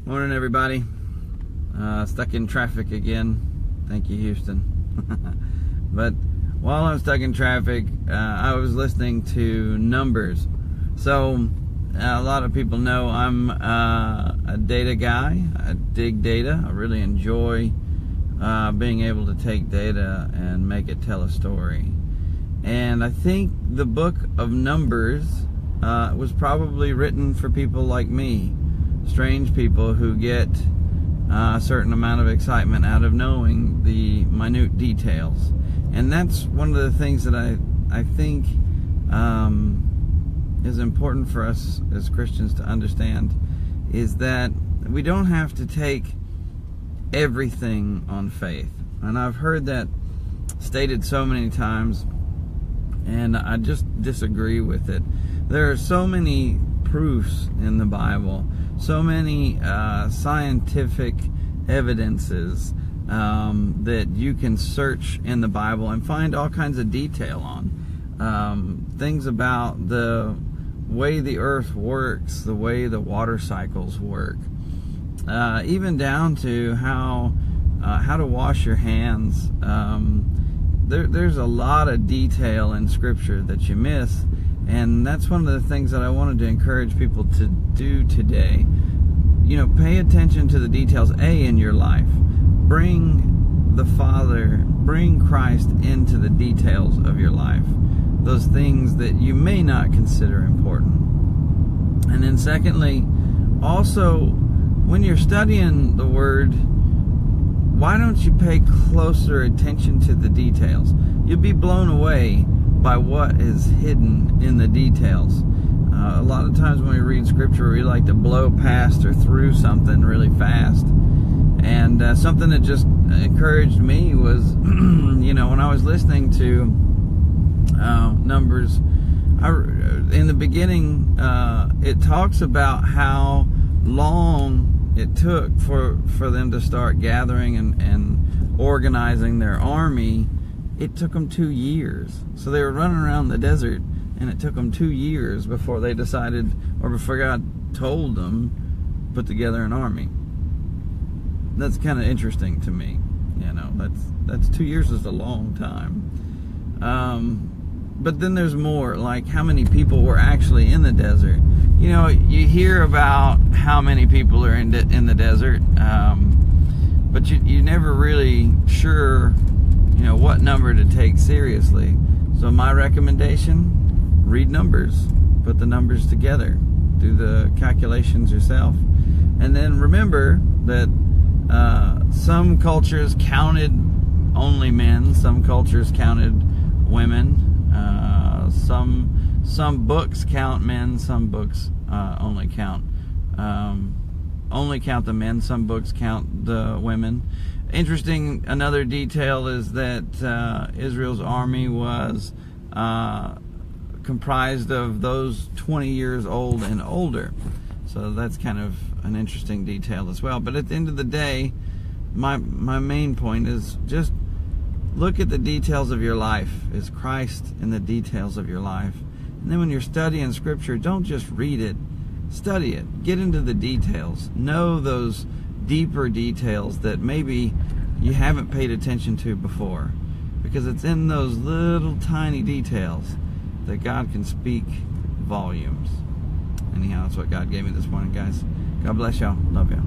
Morning, everybody. Stuck in traffic again. Thank you, Houston. But while I'm stuck in traffic, I was listening to Numbers. So a lot of people know I'm a data guy. I dig data. I really enjoy being able to take data and make it tell a story. And I think the book of Numbers was probably written for people like me, strange people who get a certain amount of excitement out of knowing the minute details. And that's one of the things that I think is important for us as Christians to understand, is that we don't have to take everything on faith. And I've heard that stated so many times, and I just disagree with it. There are so many proofs in the Bible, so many scientific evidences that you can search in the Bible and find all kinds of detail on. Things about the way the earth works, the way the water cycles work, even down to how to wash your hands. There's a lot of detail in Scripture that you miss, and that's one of the things that I wanted to encourage people to do today. You know, pay attention to the details, in your life. Bring the Father, bring Christ into the details of your life. Those things that you may not consider important. And then secondly, also, when you're studying the Word, why don't you pay closer attention to the details? You'll be blown away by what is hidden in the details. A lot of times when we read Scripture, we like to blow past or through something really fast. And something that just encouraged me was, when I was listening to Numbers, in the beginning, it talks about how long it took for them to start gathering and organizing their army. It took them 2 years. So they were running around the desert, and it took them 2 years before they decided, or before God told them, put together an army. That's kind of interesting to me. That's 2 years is a long time. But then there's more, like how many people were actually in the desert. You hear about how many people are in the desert, but you never really sure, what number to take seriously. So my recommendation, read Numbers, put the numbers together, do the calculations yourself. And then remember that some cultures counted only men, some cultures counted women, some books count men, some books only count the men, some books count the women. Interesting, another detail is that Israel's army was comprised of those 20 years old and older. So that's kind of an interesting detail as well. But at the end of the day, my main point is just look at the details of your life. Is Christ in the details of your life? And then when you're studying Scripture, don't just read it, study it. Get into the details. Know those deeper details that maybe you haven't paid attention to before. Because it's in those little tiny details that God can speak volumes. Anyhow, that's what God gave me this morning, guys. God bless y'all. Love y'all.